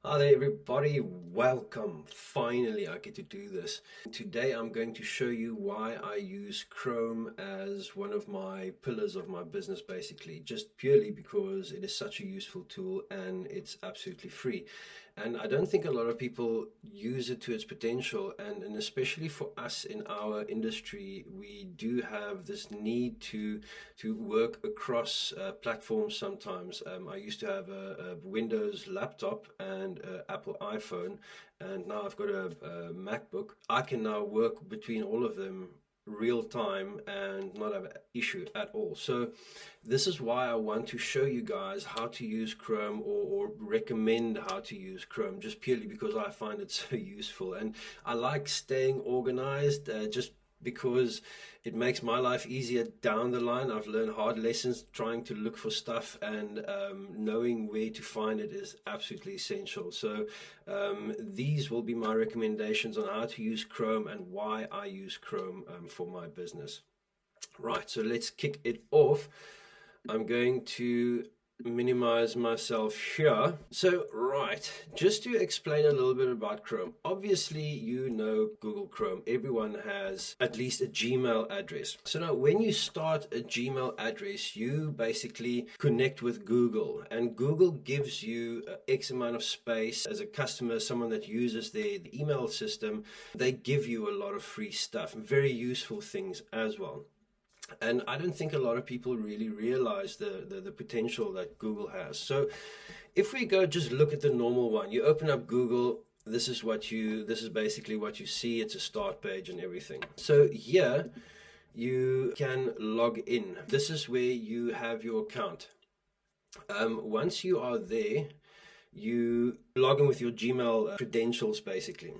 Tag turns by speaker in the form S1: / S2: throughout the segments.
S1: Hi there everybody, welcome. Finally I get to do this. Today I'm going to show you why I use Chrome as one of my pillars of my business, basically, just purely because it is such a useful tool and it's absolutely free. And I don't think a lot of people use it to its potential, and especially for us in our industry, we do have this need to work across platforms sometimes. I used to have a Windows laptop and an Apple iPhone, and now I've got a MacBook. I can now work between all of them real time and not have an issue at all. So this is why I want to show you guys how to use Chrome, or recommend how to use Chrome, just purely because I find it so useful and I like staying organized, just because it makes my life easier down the line. I've learned hard lessons trying to look for stuff, and knowing where to find it is absolutely essential. So these will be my recommendations on how to use Chrome and why I use Chrome for my business. Right, so let's kick it off. I'm going to minimize myself here. So, right, just to explain a little bit about Chrome. Obviously, you know Google Chrome. Everyone has at least a Gmail address. So now when you start a Gmail address, you basically connect with Google, and Google gives you X amount of space. As a customer, someone that uses the email system, they give you a lot of free stuff, very useful things as well. And I don't think a lot of people really realize the potential that Google has. So if we go just look at the normal one, you open up Google, this is basically what you see. It's a start page and everything. So here you can log in. This is where you have your account. Once you are there, you log in with your Gmail credentials, basically.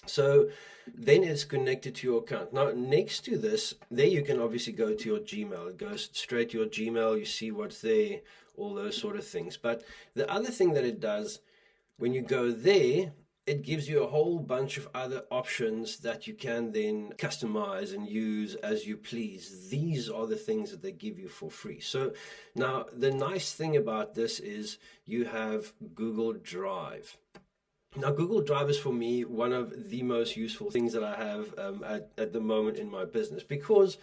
S1: So then it's connected to your account. Now, next to this, there you can obviously go to your Gmail. It goes straight to your Gmail. You see what's there, all those sort of things. But the other thing that it does, when you go there, it gives you a whole bunch of other options that you can then customize and use as you please. These are the things that they give you for free. So now the nice thing about this is you have Google Drive. Now, Google Drive is for me one of the most useful things that I have at the moment in my business, because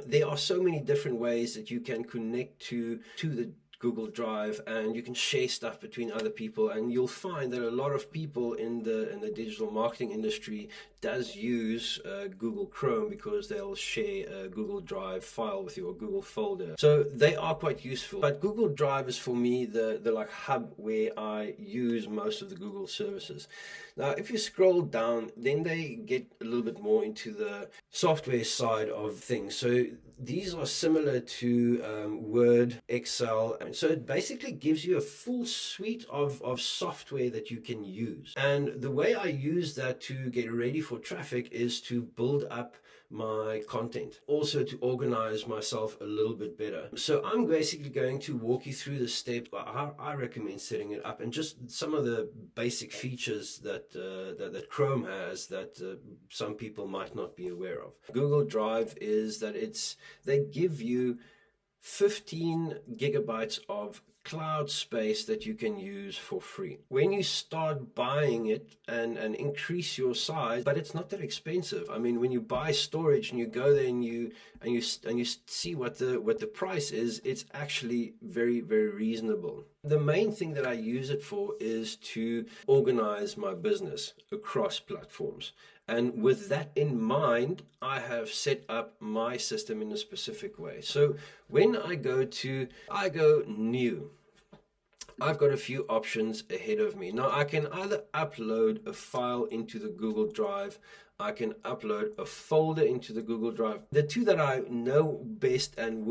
S1: there are so many different ways that you can connect to the Google Drive, and you can share stuff between other people. And you'll find that a lot of people in the digital marketing industry does use Google Chrome, because they'll share a Google Drive file with you, or Google folder. So they are quite useful. But Google Drive is for me the like hub where I use most of the Google services. Now, if you scroll down, then they get a little bit more into the software side of things. So these are similar to Word, Excel. And so it basically gives you a full suite of software that you can use. And the way I use that to get ready for traffic is to build up my content, also to organize myself a little bit better. So I'm basically going to walk you through the steps how I recommend setting it up, and just some of the basic features that Chrome has that some people might not be aware of. Google Drive is that they give you 15 gigabytes of cloud space that you can use for free. When you start buying it and increase your size, but it's not that expensive. I mean, when you buy storage and you go there and you see what the price is, it's actually very, very reasonable. The main thing that I use it for is to organize my business across platforms. And with that in mind, I have set up my system in a specific way. So when I go new, I've got a few options ahead of me. Now, I can either upload a file into the Google Drive, I can upload a folder into the Google Drive. The two that I know best and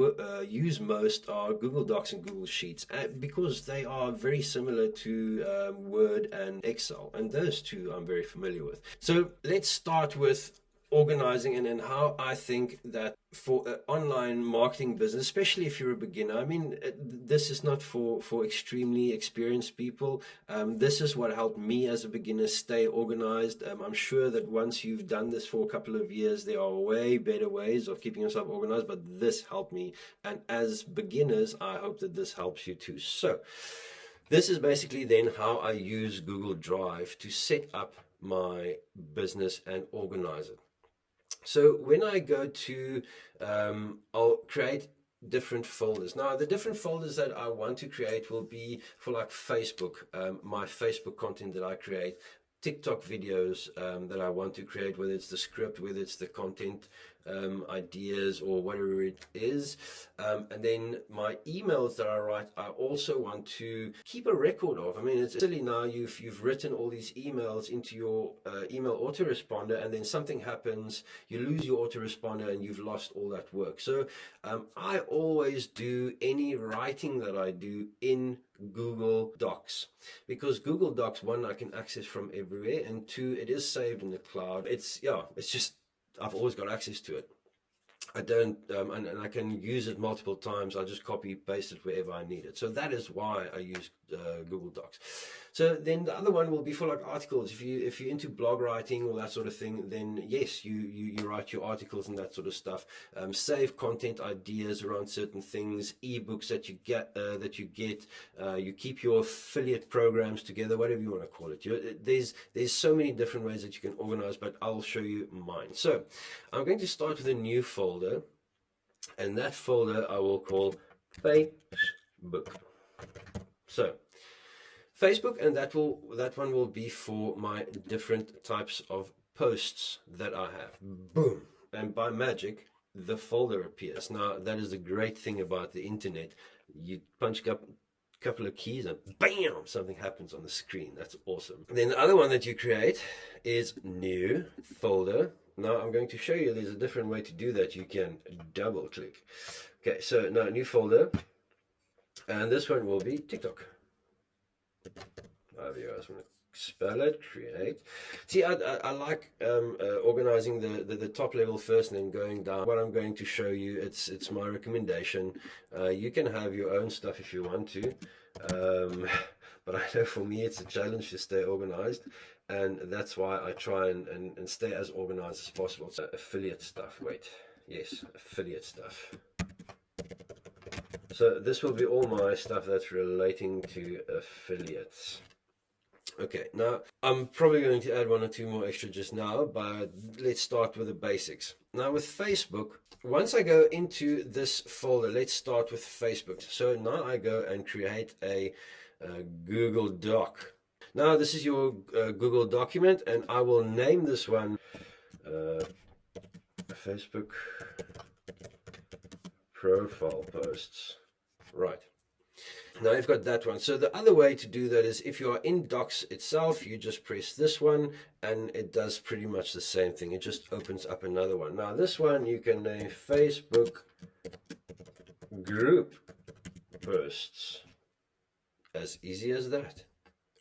S1: use most are Google Docs and Google Sheets, because they are very similar to Word and Excel, and those two I'm very familiar with. So let's start with organizing and how I think that for an online marketing business, especially if you're a beginner, I mean, this is not for extremely experienced people. This is what helped me as a beginner stay organized. I'm sure that once you've done this for a couple of years, there are way better ways of keeping yourself organized, but this helped me. And as beginners, I hope that this helps you too. So This is basically then how I use Google Drive to set up my business and organize it. So when I go to, I'll create different folders. Now, the different folders that I want to create will be for like Facebook, my Facebook content that I create, TikTok videos that I want to create, whether it's the script, whether it's the content ideas or whatever it is. And then my emails that I write, I also want to keep a record of. I mean, it's silly now, you've written all these emails into your email autoresponder, and then something happens, you lose your autoresponder and you've lost all that work. So I always do any writing that I do in Google Docs, because Google Docs, one, I can access from everywhere, and two, it is saved in the cloud. It's just, I've always got access to it. I don't, and I can use it multiple times. I just copy paste it wherever I need it. So that is why I use Google Docs. So then the other one will be for like articles. If you're into blog writing or that sort of thing, then yes, you write your articles and that sort of stuff. Save content ideas around certain things, ebooks that you get, you keep your affiliate programs together, whatever you want to call it. There's so many different ways that you can organize, but I'll show you mine. So I'm going to start with a new folder, and that folder I will call Facebook. So Facebook, and that one will be for my different types of posts that I have. Boom, and by magic the folder appears. Now that is the great thing about the internet. You punch up a couple of keys and bam, something happens on the screen. That's awesome. Then the other one that you create is new folder. Now I'm going to show you there's a different way to do that. You can double click. Okay, so now new folder, and this one will be TikTok. However you guys want to spell it, create. See, I like organizing the top level first and then going down. What I'm going to show you, it's my recommendation. You can have your own stuff if you want to, but I know for me it's a challenge to stay organized, and that's why I try and stay as organized as possible. So affiliate stuff, affiliate stuff. So this will be all my stuff that's relating to affiliates. Okay, now I'm probably going to add one or two more extra just now, but let's start with the basics. Now with Facebook, once I go into this folder, let's start with Facebook. So now I go and create a Google Doc. Now this is your Google document, and I will name this one Facebook profile posts. Right. Now you've got that one. So the other way to do that is if you are in Docs itself, you just press this one and it does pretty much the same thing. It just opens up another one. Now this one you can name Facebook group posts. As easy as that.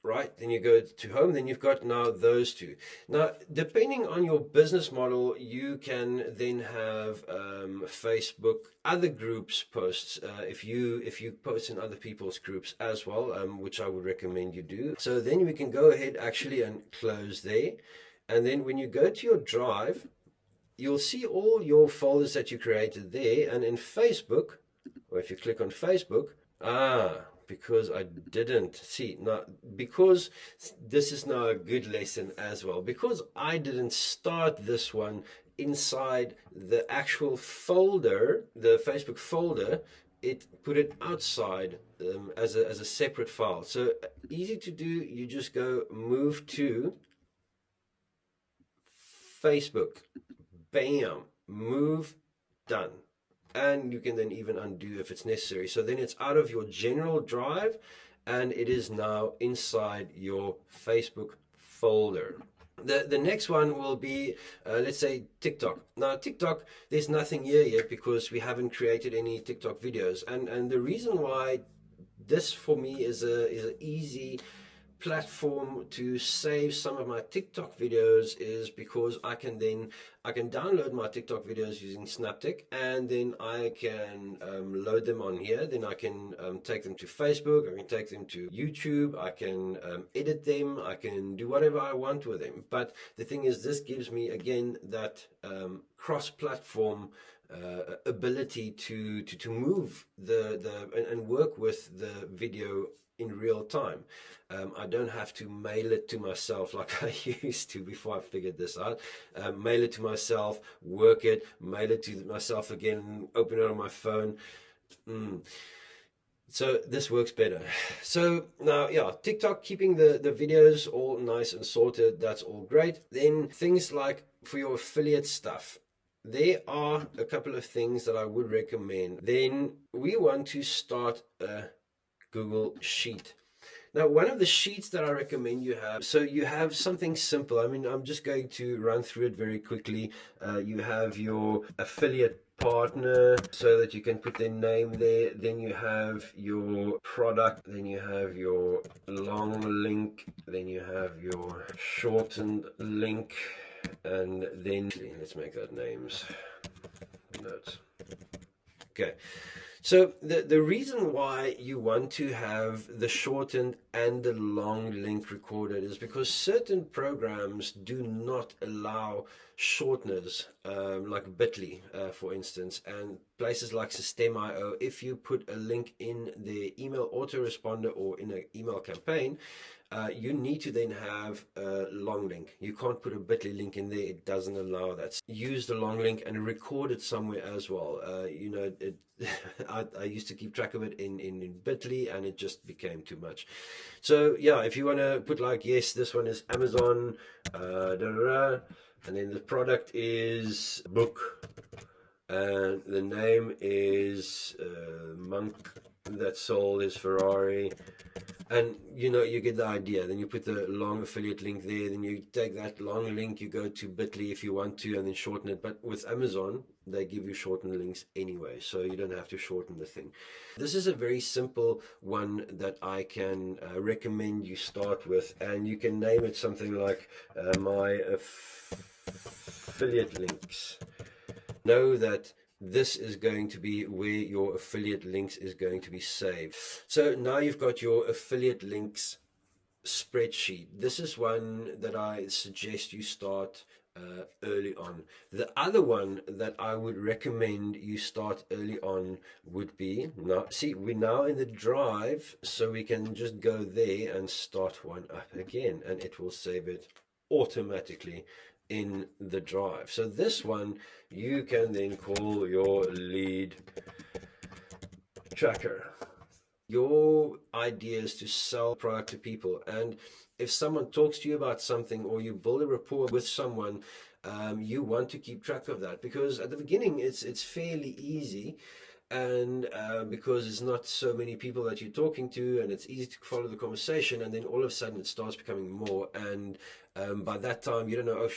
S1: Right, then you go to home, then you've got now those two. Now, depending on your business model, you can then have Facebook other groups posts if you post in other people's groups as well, which I would recommend you do. So then we can go ahead actually and close there, and then when you go to your drive, you'll see all your folders that you created there. And in Facebook, or if you click on Facebook, because I didn't see now, because this is now a good lesson as well, because I didn't start this one inside the actual folder, the Facebook folder, it put it outside as a separate file. So easy to do, you just go move to Facebook, bam, move, done. And you can then even undo if it's necessary. So then it's out of your general drive and it is now inside your Facebook folder. The next one will be, let's say, TikTok. Now, TikTok, there's nothing here yet because we haven't created any TikTok videos. And the reason why this for me is an easy platform to save some of my TikTok videos is because I can download my TikTok videos using Snaptic, and then I can load them on here. Then I can take them to Facebook, I can take them to YouTube, I can edit them, I can do whatever I want with them. But the thing is, this gives me again that cross-platform ability to move and work with the video in real time. I don't have to mail it to myself like I used to before I figured this out. Mail it to myself, work it, mail it to myself again, open it on my phone. So this works better. So now, yeah, TikTok, keeping the videos all nice and sorted, that's all great. Then things like for your affiliate stuff, there are a couple of things that I would recommend. Then we want to start a Google Sheet. Now, one of the sheets that I recommend you have, so you have something simple. I mean, I'm just going to run through it very quickly. You have your affiliate partner so that you can put their name there. Then you have your product. Then you have your long link. Then you have your shortened link. And then let's make that names. Notes. Okay. So the reason why you want to have the shortened and the long link recorded is because certain programs do not allow shorteners, like Bitly, for instance, and places like System.io. If you put a link in the email autoresponder or in an email campaign, you need to then have a long link. You can't put a Bitly link in there. It doesn't allow that. Use the long link and record it somewhere as well. You know, I used to keep track of it in Bitly, and it just became too much. So yeah, if you want to put like, yes, this one is Amazon, and then the product is book, and the name is monk that sold his Ferrari. And you know, you get the idea. Then you put the long affiliate link there. Then you take that long link, you go to Bitly if you want to, and then shorten it. But with Amazon, they give you shortened links anyway, so you don't have to shorten the thing. This is a very simple one that I can recommend you start with, and you can name it something like my affiliate links. Know that this is going to be where your affiliate links is going to be saved. So now you've got your affiliate links spreadsheet. This is one that I suggest you start early on. The other one that I would recommend you start early on would be, now see, we're now in the drive, so we can just go there and start one up again, and it will save it automatically in the drive. So this one you can then call your lead tracker. Your idea is to sell product to people, and if someone talks to you about something or you build a rapport with someone, you want to keep track of that, because at the beginning it's fairly easy, and because it's not so many people that you're talking to, and it's easy to follow the conversation, and then all of a sudden it starts becoming more, and by that time you don't know, oh,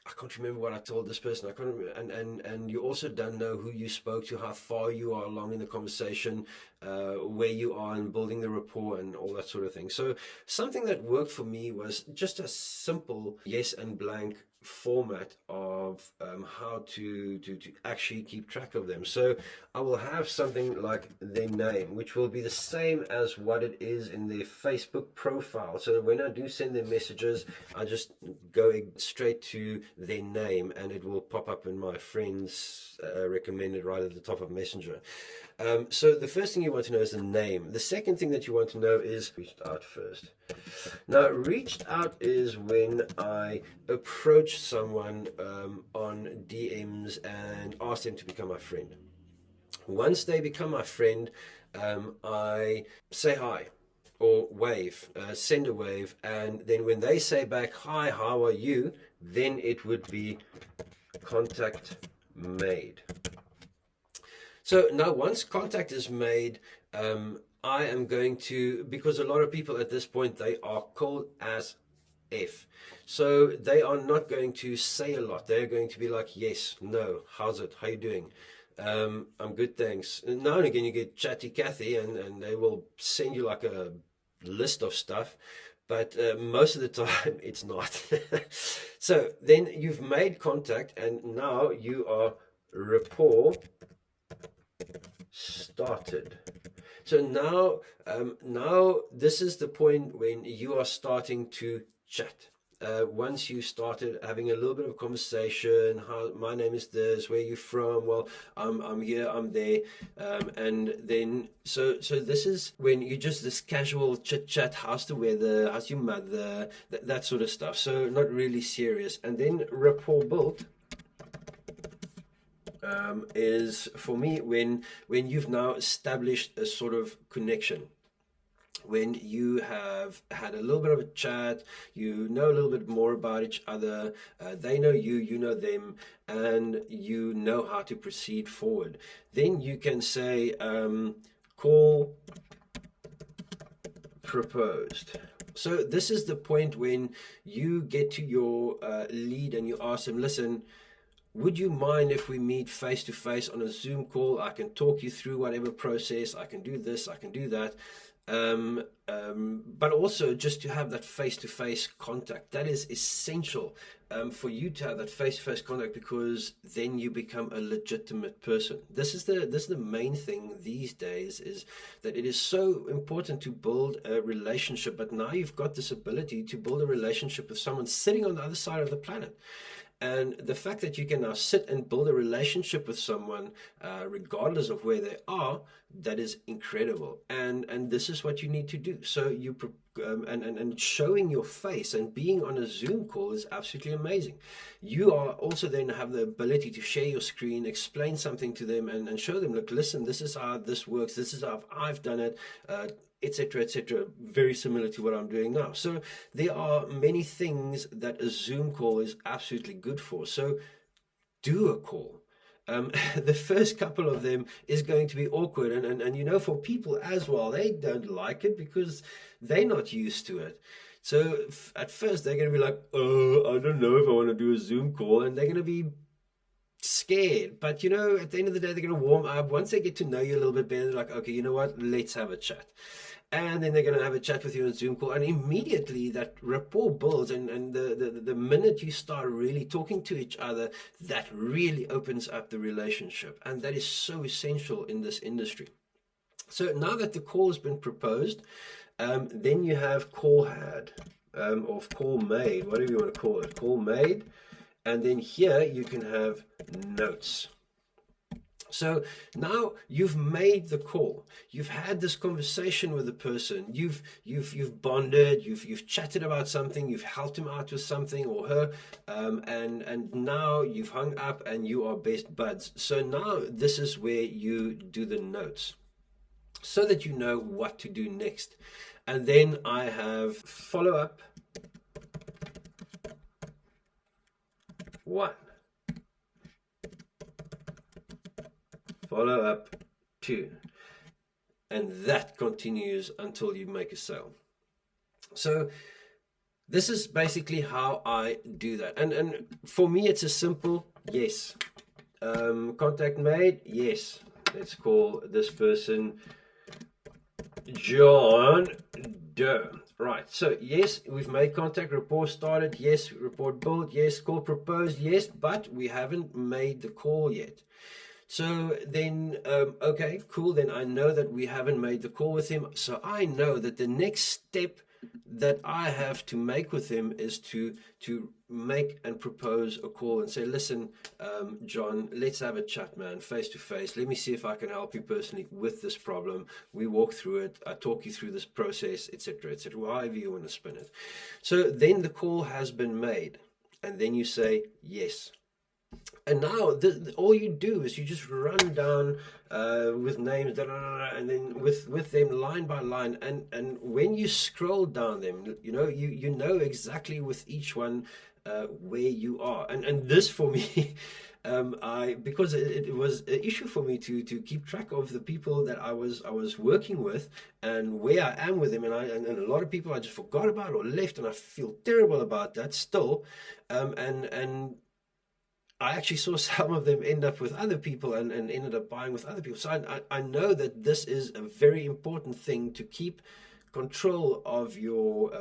S1: I can't remember what I told this person. I can't remember, and you also don't know who you spoke to, how far you are along in the conversation, where you are in building the rapport, and all that sort of thing. So something that worked for me was just a simple yes and blank format of how to actually keep track of them. So I will have something like their name, which will be the same as what it is in their Facebook profile. So when I do send them messages, I just go straight to their name, and it will pop up in my friends recommended right at the top of Messenger. So the first thing you want to know is the name. The second thing that you want to know is reached out first. Now, reached out is when I approach someone on DMs and ask them to become my friend. Once they become my friend, I say hi or wave, send a wave, and then when they say back, hi, how are you, then it would be contact made. So now once contact is made, I am going to, because a lot of people at this point, they are cold as F. So they are not going to say a lot. They're going to be like, yes, no, how's it, how you doing? I'm good, thanks. And now and again you get chatty Cathy, and they will send you like a list of stuff, but most of the time it's not. So then you've made contact, and now you are rapport started. So now this is the point when you are starting to chat. once you started having a little bit of conversation, how my name is this, where are you from? Well, I'm here, I'm there, and then so this is when you just this casual chit chat, how's the weather, how's your mother, that sort of stuff. So not really serious, and then rapport built. Is for me when you've now established a sort of connection, when you have had a little bit of a chat, you know a little bit more about each other, they know you, you know them, and you know how to proceed forward. Then you can say, call proposed. So this is the point when you get to your lead and you ask them, listen, would you mind if we meet face to face on a Zoom call? I can talk you through whatever process, I can do this, I can do that. But also just to have that face-to-face contact. That is essential for you to have that face-to-face contact, because then you become a legitimate person. This is the main thing these days, is that it is so important to build a relationship. But now you've got this ability to build a relationship with someone sitting on the other side of the planet. And the fact that you can now sit and build a relationship with someone, regardless of where they are, that is incredible. And this is what you need to do. So you and showing your face and being on a Zoom call is absolutely amazing. You are also then have the ability to share your screen, explain something to them, and show them, look, listen, this is how this works. This is how I've done it. Etc., etc., very similar to what I'm doing now. So there are many things that a Zoom call is absolutely good for. So do a call. The first couple of them is going to be awkward, and you know, for people as well, they don't like it because they're not used to it. So at first they're going to be like, oh, I don't know if I want to do a Zoom call, and they're going to be scared. But you know, at the end of the day, they're going to warm up. Once they get to know you a little bit better, they're like, okay, you know what, let's have a chat. And then they're going to have a chat with you on Zoom call, and immediately that rapport builds, and the minute you start really talking to each other, that really opens up the relationship, and that is so essential in this industry. So now that the call has been proposed, then you have call had, or call made, whatever you want to call it, call made, and then here you can have notes. So now you've made the call. You've had this conversation with the person. You've bonded. You've chatted about something. You've helped him out with something or her, and now you've hung up and you are best buds. So now this is where you do the notes, so that you know what to do next. And then I have follow up 1. Follow up 2, and that continues until you make a sale. So this is basically how I do that, and for me it's a simple yes. Contact made, yes, let's call this person John Doe. Right, so yes, we've made contact, rapport started, yes, report built, yes, call proposed, yes, but we haven't made the call yet. So then, okay, cool. Then I know that we haven't made the call with him. So I know that the next step that I have to make with him is to make and propose a call and say, listen, John, let's have a chat, man, face to face. Let me see if I can help you personally with this problem. We walk through it. I talk you through this process, etc., etc., however you want to spin it. So then the call has been made, and then you say yes. And now all you do is you just run down with names, and then with them line by line, and when you scroll down them, you know exactly with each one where you are, and this for me, because it was an issue for me to keep track of the people that I was working with and where I am with them, and a lot of people I just forgot about or left, and I feel terrible about that still, and I actually saw some of them end up with other people and ended up buying with other people. So I know that this is a very important thing, to keep control of your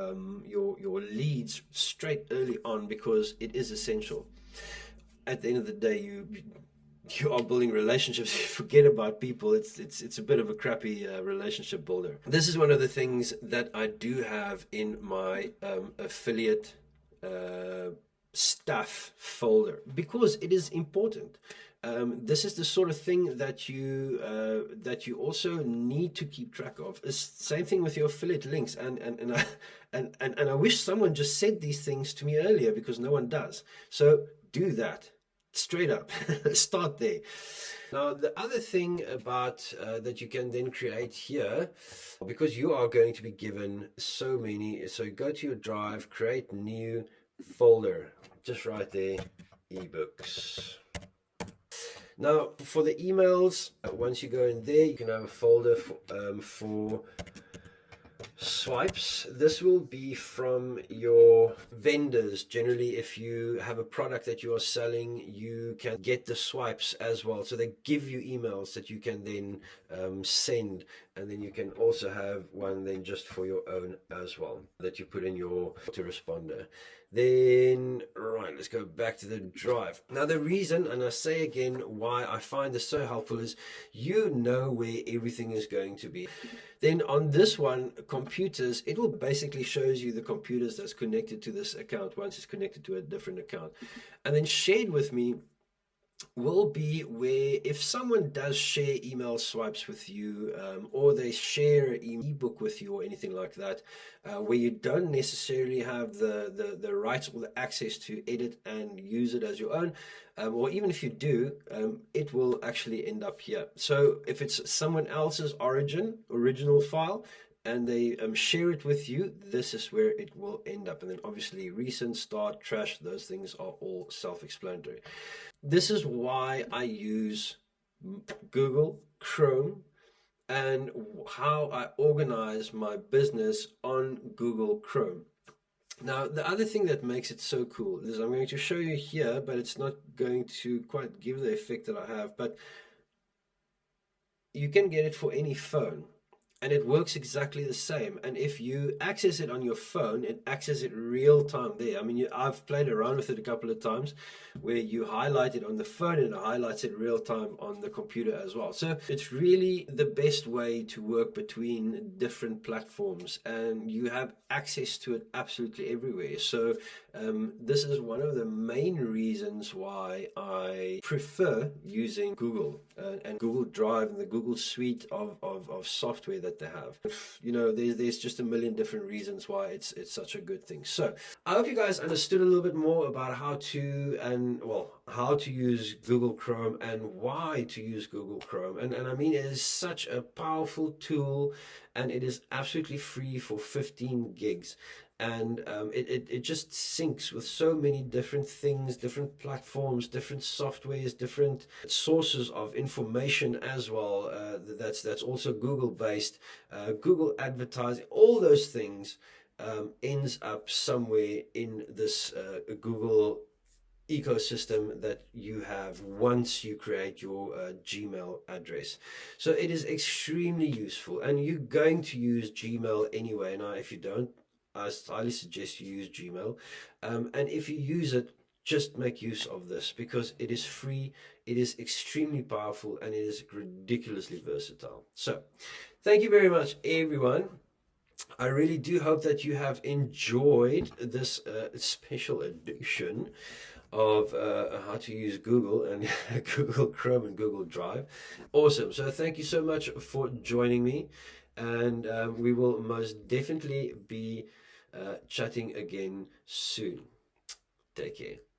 S1: leads straight early on, because it is essential. At the end of the day, you are building relationships. You forget about people. It's a bit of a crappy relationship builder. This is one of the things that I do have in my affiliate stuff folder, because it is important. This is the sort of thing that you also need to keep track of. It's same thing with your affiliate links, and I wish someone just said these things to me earlier, because no one does. So do that straight up. Start there. Now, the other thing about that you can then create here, because you are going to be given so many, so go to your drive, create new folder, just right there, ebooks. Now, for the emails, once you go in there, you can have a folder for swipes. This will be from your vendors. Generally, if you have a product that you are selling, you can get the swipes as well. So they give you emails that you can then send, and then you can also have one then just for your own as well that you put in your autoresponder. Then, right, let's go back to the drive. Now, the reason, and I say again, why I find this so helpful is you know where everything is going to be. Then on this one, computers, it will basically shows you the computers that's connected to this account once it's connected to a different account. And then shared with me will be where if someone does share email swipes with you, or they share an ebook with you or anything like that, where you don't necessarily have the rights or the access to edit and use it as your own, or even if you do, it will actually end up here. So if it's someone else's original file, and they share it with you, this is where it will end up. And then obviously recent, start, trash, those things are all self-explanatory. This is why I use Google Chrome and how I organize my business on Google Chrome. Now, the other thing that makes it so cool is I'm going to show you here, but it's not going to quite give the effect that I have, but you can get it for any phone. And it works exactly the same. And if you access it on your phone, it accesses it real time there. I mean, I've played around with it a couple of times where you highlight it on the phone and it highlights it real time on the computer as well. So it's really the best way to work between different platforms, and you have access to it absolutely everywhere. So this is one of the main reasons why I prefer using Google and Google Drive and the Google suite of software that they have. You know, there's just a million different reasons why it's such a good thing. So I hope you guys understood a little bit more about how to use Google Chrome and why to use Google Chrome. And I mean, it is such a powerful tool, and it is absolutely free for 15 gigs. And it just syncs with so many different things, different platforms, different softwares, different sources of information as well. That's also Google based, Google advertising, all those things ends up somewhere in this Google ecosystem that you have once you create your Gmail address. So it is extremely useful, and you're going to use Gmail anyway. Now, if you don't, I highly suggest you use Gmail. And if you use it, just make use of this, because it is free, it is extremely powerful, and it is ridiculously versatile. So thank you very much, everyone. I really do hope that you have enjoyed this special edition of how to use Google and Google Chrome and Google Drive. Awesome. So thank you so much for joining me, and we will most definitely be chatting again soon. Take care.